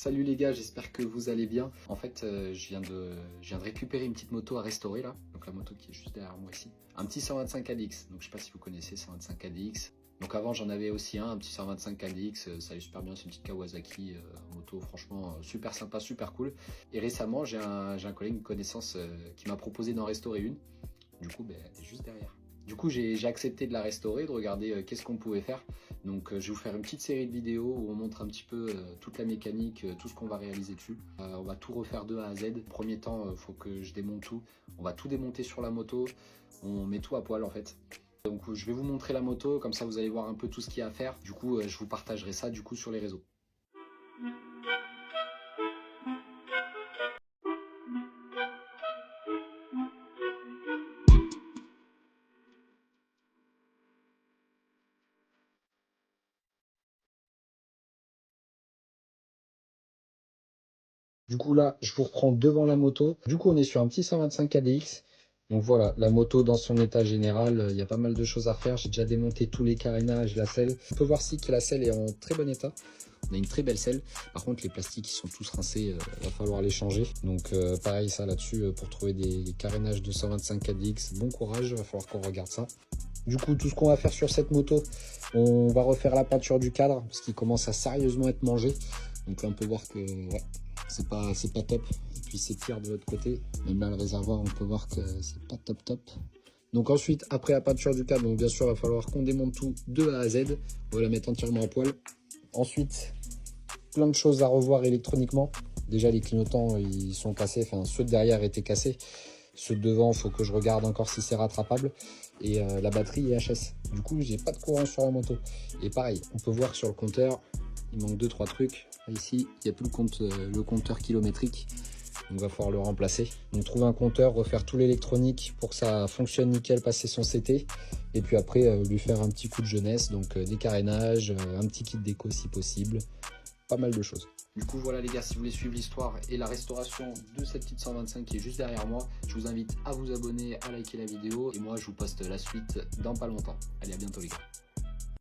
Salut les gars, j'espère que vous allez bien. En fait, je viens de récupérer une petite moto à restaurer là. Donc la moto qui est juste derrière moi ici. Un petit 125 ADX. Donc je sais pas si vous connaissez 125 ADX. Donc avant j'en avais aussi un petit 125 ADX. Ça allait super bien, c'est une petite Kawasaki moto franchement super sympa, super cool. Et récemment j'ai un collègue, une connaissance qui m'a proposé d'en restaurer une. Du coup, elle est juste derrière. Du coup, j'ai accepté de la restaurer, de regarder qu'est-ce qu'on pouvait faire. Donc, je vais vous faire une petite série de vidéos où on montre un petit peu toute la mécanique, tout ce qu'on va réaliser dessus. On va tout refaire de A à Z. Premier temps, il faut que je démonte tout. On va tout démonter sur la moto. On met tout à poil en fait. Donc, je vais vous montrer la moto, comme ça vous allez voir un peu tout ce qu'il y a à faire. Du coup, je vous partagerai ça du coup sur les réseaux. Du coup là, je vous reprends devant la moto. Du coup, on est sur un petit 125 ADX. Donc voilà, la moto dans son état général, il y a pas mal de choses à faire. J'ai déjà démonté tous les carénages, la selle. On peut voir ici que la selle est en très bon état. On a une très belle selle. Par contre, les plastiques ils sont tous rincés, il va falloir les changer. Donc pareil ça là-dessus, pour trouver des carénages de 125 ADX, bon courage, il va falloir qu'on regarde ça. Du coup, tout ce qu'on va faire sur cette moto, on va refaire la peinture du cadre parce qu'il commence à sérieusement être mangé. Donc là, on peut voir que ouais, c'est pas top. Et puis c'est pire de l'autre côté. Même là, le réservoir, on peut voir que c'est pas top. Donc ensuite, après la peinture du cadre, donc bien sûr, il va falloir qu'on démonte tout de A à Z. On va la mettre entièrement à poil. Ensuite, plein de choses à revoir électroniquement. Déjà, les clignotants, ils sont cassés. Enfin, ceux de derrière étaient cassés. Ceux de devant, il faut que je regarde encore si c'est rattrapable. Et la batterie est HS. Du coup, j'ai pas de courant sur la moto. Et pareil, on peut voir sur le compteur, il manque 2-3 trucs. Ici, il n'y a plus le compteur kilométrique. Donc, il va falloir le remplacer. Donc, trouver un compteur, refaire tout l'électronique pour que ça fonctionne nickel, passer son CT. Et puis après, lui faire un petit coup de jeunesse. Donc, des carénages, un petit kit déco si possible. Pas mal de choses. Du coup, voilà les gars, si vous voulez suivre l'histoire et la restauration de cette petite 125 qui est juste derrière moi, je vous invite à vous abonner, à liker la vidéo. Et moi, je vous poste la suite dans pas longtemps. Allez, à bientôt les gars.